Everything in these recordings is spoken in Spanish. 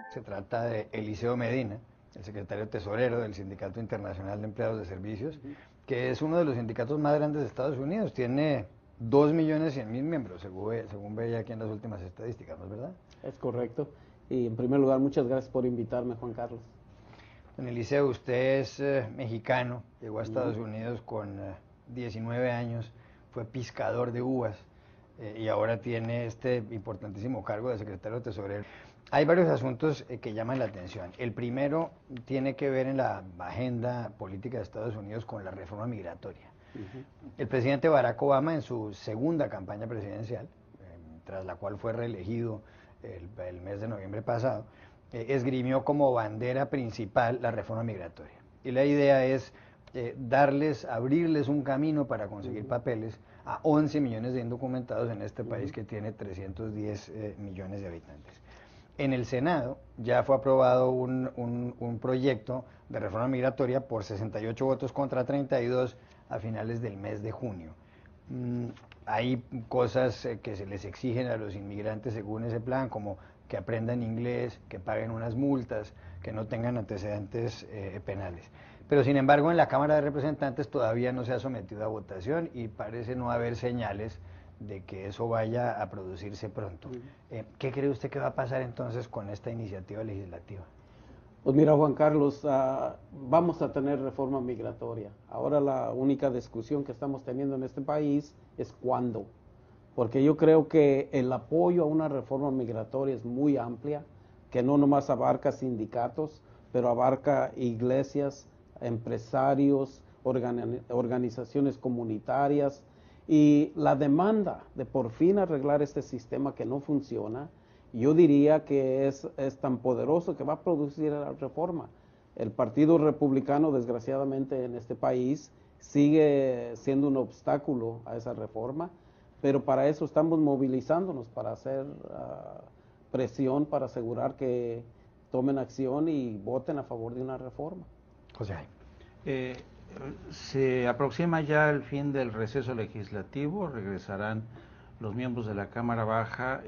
Se trata de Eliseo Medina, el secretario tesorero del Sindicato Internacional de Empleados de Servicios, que es uno de los sindicatos más grandes de Estados Unidos. Tiene 2.100.000 miembros, según veía aquí en las últimas estadísticas, ¿no es verdad? Es correcto. Y en primer lugar, muchas gracias por invitarme, Juan Carlos. Don Eliseo, usted es mexicano, llegó a Estados Unidos con 19 años, fue pescador de uvas y ahora tiene este importantísimo cargo de secretario tesorero. Hay varios asuntos que llaman la atención. El primero tiene que ver en la agenda política de Estados Unidos con la reforma migratoria. El presidente Barack Obama, en su segunda campaña presidencial, tras la cual fue reelegido el mes de noviembre pasado, esgrimió como bandera principal la reforma migratoria. Y la idea es abrirles un camino para conseguir papeles a 11 millones de indocumentados en este país que tiene 310 millones de habitantes. En el Senado ya fue aprobado un proyecto de reforma migratoria por 68 votos contra 32 a finales del mes de junio. Hay cosas que se les exigen a los inmigrantes según ese plan, como que aprendan inglés, que paguen unas multas, que no tengan antecedentes penales. Pero sin embargo en la Cámara de Representantes todavía no se ha sometido a votación y parece no haber señales de que eso vaya a producirse pronto. ¿Qué cree usted que va a pasar entonces con esta iniciativa legislativa? Pues mira, Juan Carlos, vamos a tener reforma migratoria. Ahora la única discusión que estamos teniendo en este país es cuándo. Porque yo creo que el apoyo a una reforma migratoria es muy amplia, que no nomás abarca sindicatos, pero abarca iglesias, empresarios, organizaciones comunitarias, y la demanda de por fin arreglar este sistema que no funciona, yo diría que es tan poderoso que va a producir la reforma. El Partido Republicano, desgraciadamente en este país, sigue siendo un obstáculo a esa reforma, pero para eso estamos movilizándonos, para hacer presión, para asegurar que tomen acción y voten a favor de una reforma. José. Se aproxima ya el fin del receso legislativo, regresarán los miembros de la Cámara Baja.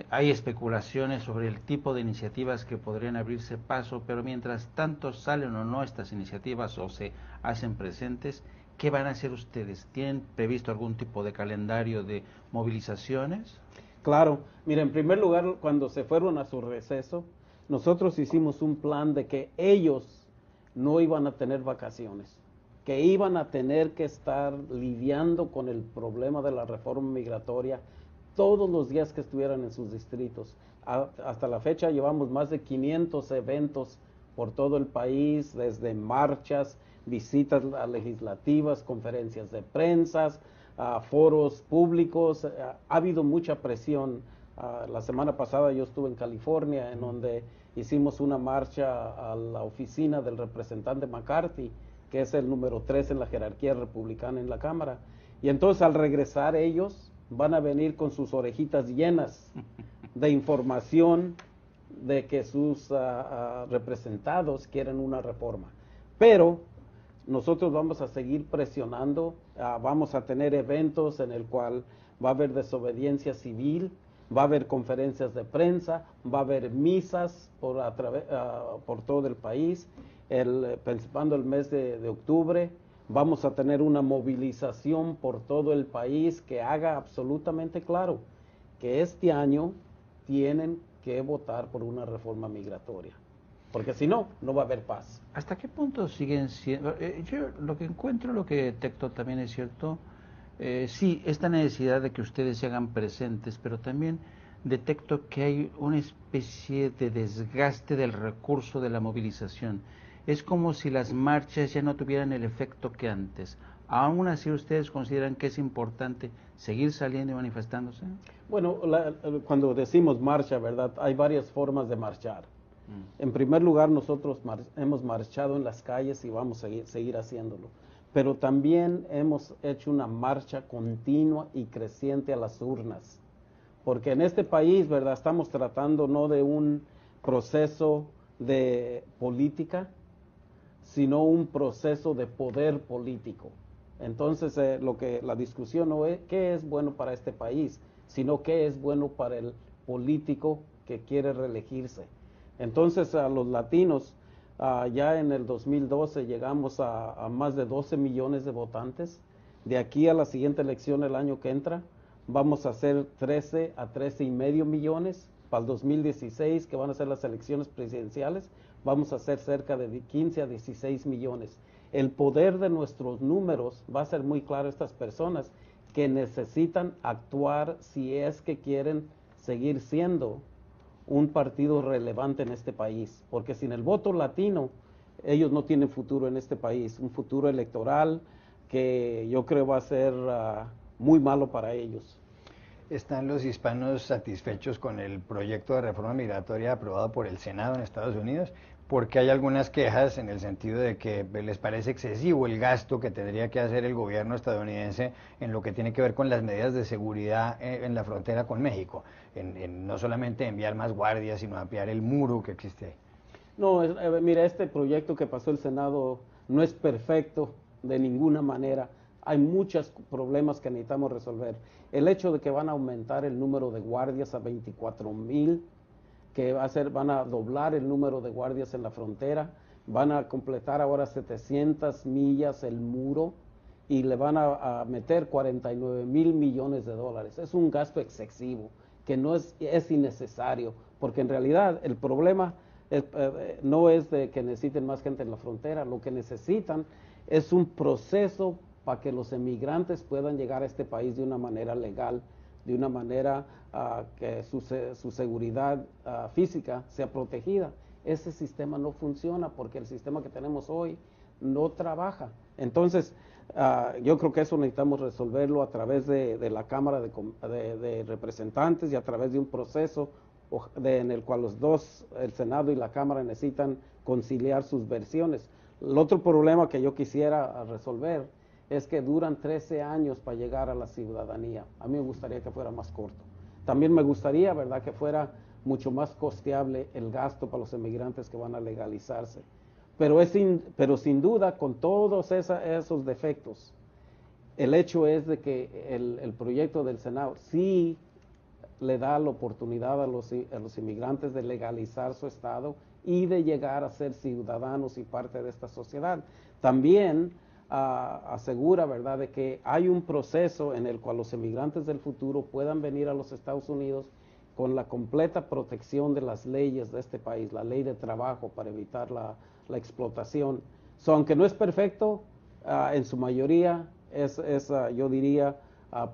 Hay especulaciones sobre el tipo de iniciativas que podrían abrirse paso, pero mientras tanto salen o no estas iniciativas o se hacen presentes, ¿qué van a hacer ustedes? ¿Tienen previsto algún tipo de calendario de movilizaciones? Claro, mira, en primer lugar, cuando se fueron a su receso, nosotros hicimos un plan de que ellos no iban a tener vacaciones, que iban a tener que estar lidiando con el problema de la reforma migratoria todos los días que estuvieran en sus distritos. Hasta la fecha llevamos más de 500 eventos por todo el país, desde marchas, visitas legislativas, conferencias de prensa, foros públicos. Ha habido mucha presión. La semana pasada yo estuve en California, en donde hicimos una marcha a la oficina del representante McCarthy, que es el número 3 en la jerarquía republicana en la Cámara. Y entonces al regresar ellos van a venir con sus orejitas llenas de información de que sus representados quieren una reforma. Pero nosotros vamos a seguir presionando, vamos a tener eventos en el cual va a haber desobediencia civil, va a haber conferencias de prensa, va a haber misas por todo el país, participando el mes de octubre. Vamos a tener una movilización por todo el país que haga absolutamente claro que este año tienen que votar por una reforma migratoria, porque si no, no va a haber paz. ¿Hasta qué punto siguen siendo? Yo lo que encuentro, lo que detecto también es cierto, sí, esta necesidad de que ustedes se hagan presentes, pero también detecto que hay una especie de desgaste del recurso de la movilización. Es como si las marchas ya no tuvieran el efecto que antes. ¿Aún así ustedes consideran que es importante seguir saliendo y manifestándose? Bueno, cuando decimos marcha, ¿verdad? Hay varias formas de marchar. En primer lugar, nosotros hemos marchado en las calles y vamos a seguir haciéndolo. Pero también hemos hecho una marcha continua y creciente a las urnas. Porque en este país, ¿verdad? Estamos tratando no de un proceso de política, sino un proceso de poder político. Entonces, la discusión no es qué es bueno para este país, sino qué es bueno para el político que quiere reelegirse. Entonces a los latinos, ya en el 2012 llegamos a más de 12 millones de votantes. De aquí a la siguiente elección el año que entra, vamos a hacer 13 a 13 y medio millones. Para el 2016, que van a ser las elecciones presidenciales, vamos a hacer cerca de 15 a 16 millones. El poder de nuestros números va a ser muy claro a estas personas que necesitan actuar si es que quieren seguir siendo un partido relevante en este país, porque sin el voto latino, ellos no tienen futuro en este país, un futuro electoral que yo creo va a ser muy malo para ellos. ¿Están los hispanos satisfechos con el proyecto de reforma migratoria aprobado por el Senado en Estados Unidos? Porque hay algunas quejas en el sentido de que les parece excesivo el gasto que tendría que hacer el gobierno estadounidense en lo que tiene que ver con las medidas de seguridad en la frontera con México, en no solamente enviar más guardias, sino ampliar el muro que existe. No, mira, este proyecto que pasó el Senado no es perfecto de ninguna manera. Hay muchos problemas que necesitamos resolver. El hecho de que van a aumentar el número de guardias a 24,000, que van a doblar el número de guardias en la frontera, van a completar ahora 700 millas el muro y le van a meter 49,000 millones de dólares. Es un gasto excesivo que no es innecesario, porque en realidad el problema no es de que necesiten más gente en la frontera. Lo que necesitan es un proceso para que los emigrantes puedan llegar a este país de una manera legal, de una manera que su seguridad física sea protegida. Ese sistema no funciona porque el sistema que tenemos hoy no trabaja. Entonces, yo creo que eso necesitamos resolverlo a través de la Cámara de Representantes y a través de un proceso en el cual los dos, el Senado y la Cámara, necesitan conciliar sus versiones. El otro problema que yo quisiera resolver es que duran 13 años para llegar a la ciudadanía. A mí me gustaría que fuera más corto. También me gustaría, ¿verdad?, que fuera mucho más costeable el gasto para los emigrantes que van a legalizarse. Pero sin duda, con todos esos defectos, el hecho es de que el proyecto del Senado sí le da la oportunidad a los inmigrantes de legalizar su estado y de llegar a ser ciudadanos y parte de esta sociedad. También asegura, ¿verdad?, de que hay un proceso en el cual los inmigrantes del futuro puedan venir a los Estados Unidos con la completa protección de las leyes de este país, la ley de trabajo para evitar la explotación. Aunque no es perfecto, en su mayoría es yo diría,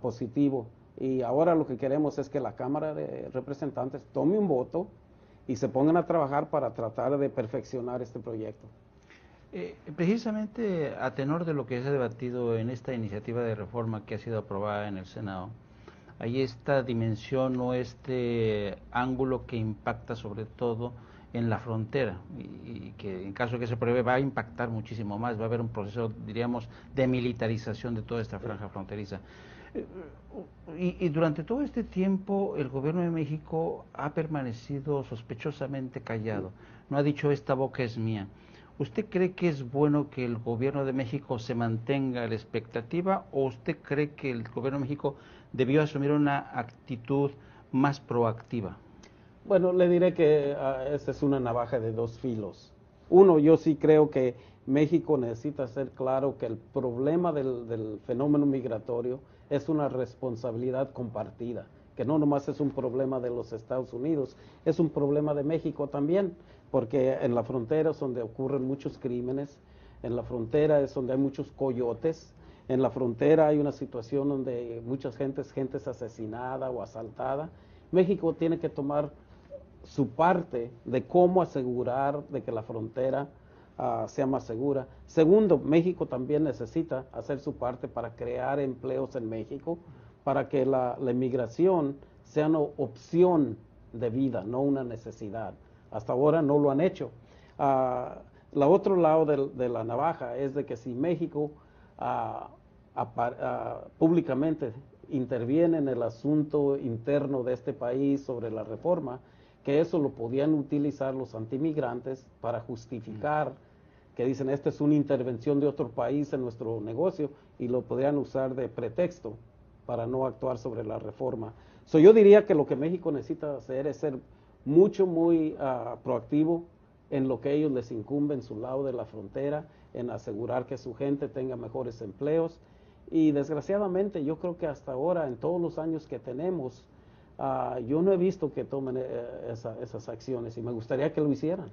positivo. Y ahora lo que queremos es que la Cámara de Representantes tome un voto y se pongan a trabajar para tratar de perfeccionar este proyecto. Precisamente a tenor de lo que se ha debatido en esta iniciativa de reforma que ha sido aprobada en el Senado, hay esta dimensión o este ángulo que impacta sobre todo en la frontera y que en caso de que se apruebe va a impactar muchísimo más, va a haber un proceso, diríamos, de militarización de toda esta franja fronteriza. Y durante todo este tiempo el gobierno de México ha permanecido sospechosamente callado, no ha dicho esta boca es mía. ¿Usted cree que es bueno que el gobierno de México se mantenga a la expectativa o usted cree que el gobierno de México debió asumir una actitud más proactiva? Bueno, le diré que esta es una navaja de dos filos. Uno, yo sí creo que México necesita ser claro que el problema del fenómeno migratorio es una responsabilidad compartida, que no nomás es un problema de los Estados Unidos, es un problema de México también, porque en la frontera es donde ocurren muchos crímenes, en la frontera es donde hay muchos coyotes, en la frontera hay una situación donde mucha gente es asesinada o asaltada. México tiene que tomar su parte de cómo asegurar de que la frontera sea más segura. Segundo, México también necesita hacer su parte para crear empleos en México, para que la inmigración sea una opción de vida, no una necesidad. Hasta ahora no lo han hecho. El otro lado de la navaja es de que si México públicamente interviene en el asunto interno de este país sobre la reforma, que eso lo podían utilizar los antimigrantes para justificar que dicen esta es una intervención de otro país en nuestro negocio y lo podrían usar de pretexto para no actuar sobre la reforma. Yo diría que lo que México necesita hacer es ser muy proactivo en lo que ellos les incumbe en su lado de la frontera, en asegurar que su gente tenga mejores empleos. Y desgraciadamente yo creo que hasta ahora, en todos los años que tenemos, yo no he visto que tomen esas acciones y me gustaría que lo hicieran.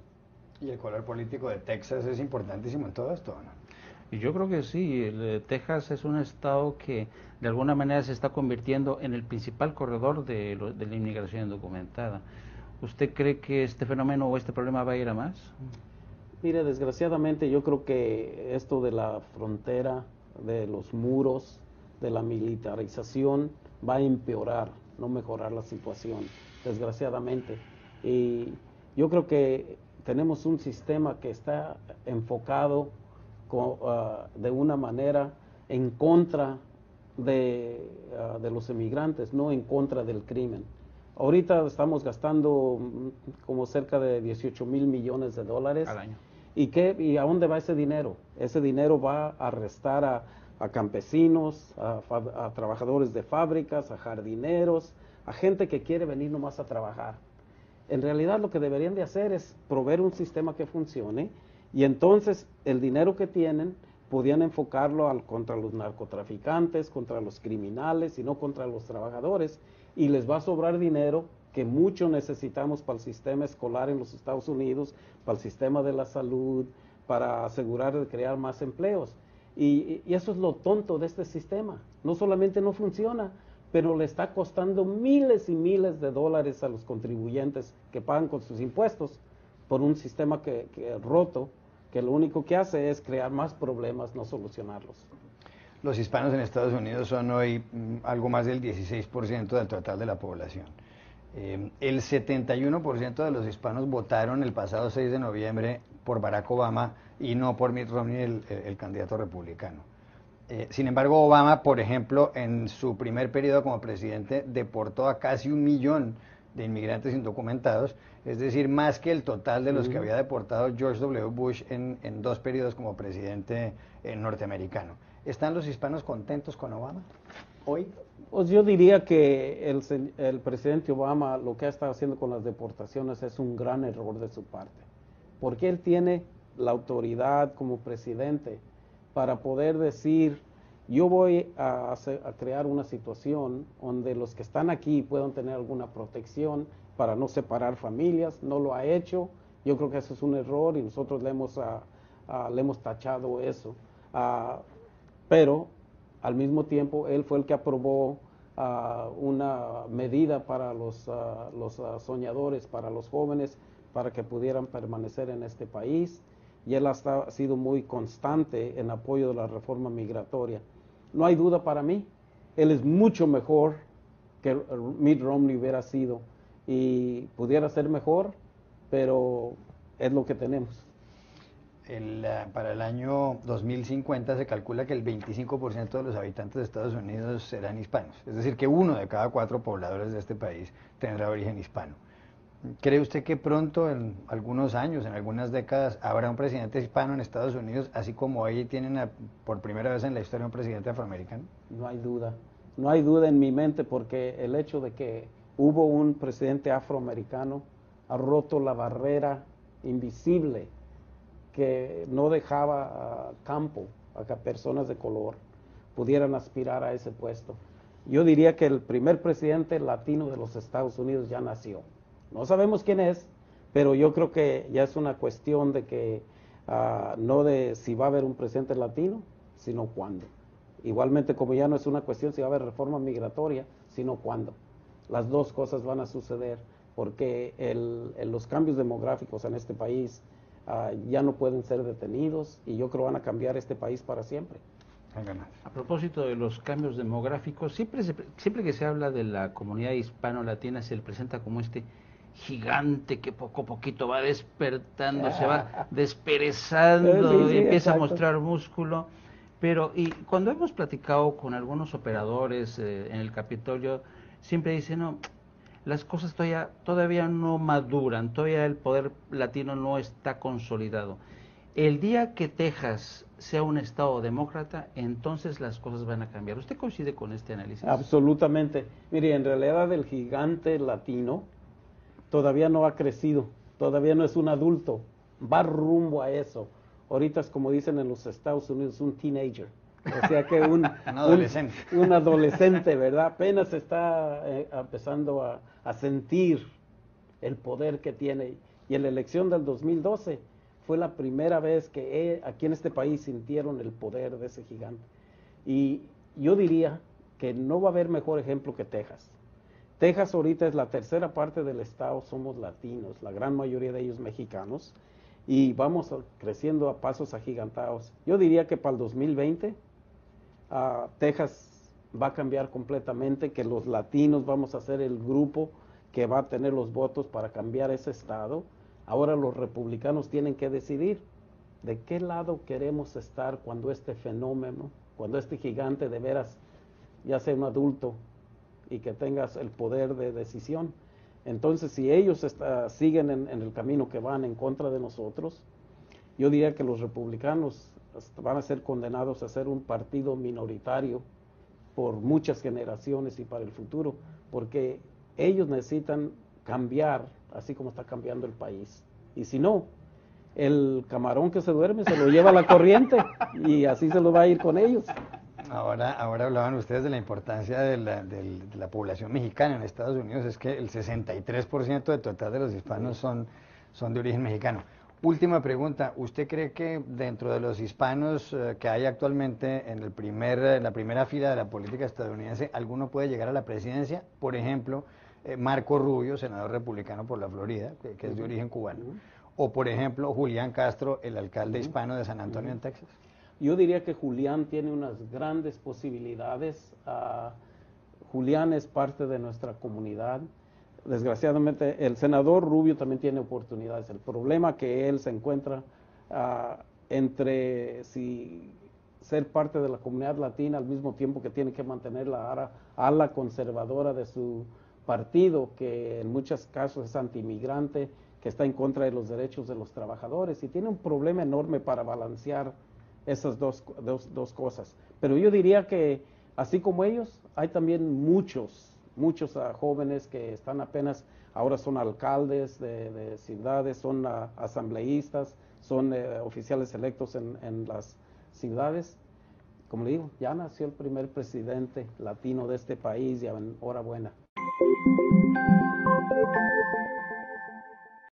Y el color político de Texas es importantísimo en todo esto, ¿no? Y yo creo que sí, Texas es un estado que de alguna manera se está convirtiendo en el principal corredor de la inmigración indocumentada. ¿Usted cree que este fenómeno o este problema va a ir a más? Mire, desgraciadamente yo creo que esto de la frontera, de los muros, de la militarización, va a empeorar, no mejorar la situación, desgraciadamente. Y yo creo que tenemos un sistema que está enfocado de una manera en contra de los inmigrantes, no en contra del crimen. Ahorita estamos gastando como cerca de 18 mil millones de dólares. Al año. ¿Y a dónde va ese dinero? Ese dinero va a arrestar a campesinos, a trabajadores de fábricas, a jardineros, a gente que quiere venir nomás a trabajar. En realidad lo que deberían de hacer es proveer un sistema que funcione y entonces el dinero que tienen podían enfocarlo contra los narcotraficantes, contra los criminales y no contra los trabajadores, y les va a sobrar dinero que mucho necesitamos para el sistema escolar en los Estados Unidos, para el sistema de la salud, para asegurar de crear más empleos. Y eso es lo tonto de este sistema. No solamente no funciona, pero le está costando miles y miles de dólares a los contribuyentes que pagan con sus impuestos por un sistema que roto, que lo único que hace es crear más problemas, no solucionarlos. Los hispanos en Estados Unidos son hoy algo más del 16% del total de la población. El 71% de los hispanos votaron el pasado 6 de noviembre por Barack Obama y no por Mitt Romney, el candidato republicano. Sin embargo, Obama, por ejemplo, en su primer periodo como presidente, deportó a casi 1 millón de inmigrantes indocumentados, es decir, más que el total de los que había deportado George W. Bush en 2 periodos como presidente norteamericano. ¿Están los hispanos contentos con Obama hoy? Pues yo diría que el presidente Obama lo que ha estado haciendo con las deportaciones es un gran error de su parte, porque él tiene la autoridad como presidente para poder decir, yo voy a crear una situación donde los que están aquí puedan tener alguna protección para no separar familias. No lo ha hecho. Yo creo que eso es un error y nosotros le hemos tachado eso. Pero al mismo tiempo él fue el que aprobó una medida para los soñadores, para los jóvenes, para que pudieran permanecer en este país. Y él ha sido muy constante en apoyo de la reforma migratoria. No hay duda para mí, él es mucho mejor que Mitt Romney hubiera sido y pudiera ser mejor, pero es lo que tenemos. Para el año 2050 se calcula que el 25% de los habitantes de Estados Unidos serán hispanos, es decir, que 1 de cada 4 pobladores de este país tendrá origen hispano. ¿Cree usted que pronto, en algunos años, en algunas décadas, habrá un presidente hispano en Estados Unidos, así como hoy tienen por primera vez en la historia un presidente afroamericano? No hay duda, no hay duda en mi mente, porque el hecho de que hubo un presidente afroamericano ha roto la barrera invisible que no dejaba campo a que personas de color pudieran aspirar a ese puesto. Yo diría que el primer presidente latino de los Estados Unidos ya nació. No sabemos quién es, pero yo creo que ya es una cuestión de que no de si va a haber un presidente latino, sino cuándo. Igualmente, como ya no es una cuestión si va a haber reforma migratoria, sino cuándo. Las dos cosas van a suceder, porque los cambios demográficos en este país ya no pueden ser detenidos y yo creo que van a cambiar este país para siempre. A propósito de los cambios demográficos, siempre que se habla de la comunidad hispano-latina se le presenta como este gigante que poco a poquito va despertando, se va desperezando y empieza a mostrar músculo. Pero y cuando hemos platicado con algunos operadores en el Capitolio, siempre dicen, no, las cosas todavía no maduran, todavía el poder latino no está consolidado. El día que Texas sea un estado demócrata, entonces las cosas van a cambiar. ¿Usted coincide con este análisis? Absolutamente. Mire, en realidad el gigante latino todavía no ha crecido, todavía no es un adulto, va rumbo a eso. Ahorita es como dicen en los Estados Unidos, un teenager. O sea que un adolescente. Un adolescente, ¿verdad? Apenas está empezando a sentir el poder que tiene. Y en la elección del 2012 fue la primera vez que aquí en este país sintieron el poder de ese gigante. Y yo diría que no va a haber mejor ejemplo que Texas. Texas ahorita es la tercera parte del estado, somos latinos, la gran mayoría de ellos mexicanos, y vamos creciendo a pasos agigantados. Yo diría que para el 2020 Texas va a cambiar completamente, que los latinos vamos a ser el grupo que va a tener los votos para cambiar ese estado. Ahora los republicanos tienen que decidir de qué lado queremos estar cuando este fenómeno, cuando este gigante de veras ya sea un adulto y que tengas el poder de decisión. Entonces, si ellos siguen en el camino que van en contra de nosotros, yo diría que los republicanos van a ser condenados a ser un partido minoritario por muchas generaciones y para el futuro, porque ellos necesitan cambiar, así como está cambiando el país. Y si no, el camarón que se duerme se lo lleva a la corriente y así se lo va a ir con ellos. Ahora hablaban ustedes de la importancia de la población mexicana en Estados Unidos. Es que el 63% del total de los hispanos son de origen mexicano. Última pregunta, ¿usted cree que dentro de los hispanos que hay actualmente en la primera fila de la política estadounidense, alguno puede llegar a la presidencia? Por ejemplo, Marco Rubio, senador republicano por la Florida, que es de origen cubano. O por ejemplo, Julián Castro, el alcalde hispano de San Antonio, en Texas. Yo diría que Julián tiene unas grandes posibilidades. Julián es parte de nuestra comunidad. Desgraciadamente, el senador Rubio también tiene oportunidades. El problema que él se encuentra entre si ser parte de la comunidad latina al mismo tiempo que tiene que mantener la ala conservadora de su partido, que en muchos casos es antiinmigrante, que está en contra de los derechos de los trabajadores, y tiene un problema enorme para balancear esas dos cosas. Pero yo diría que, así como ellos, hay también muchos jóvenes que están apenas, ahora son alcaldes de ciudades, son asambleístas, son oficiales electos en las ciudades. Como le digo, ya nació el primer presidente latino de este país y enhorabuena.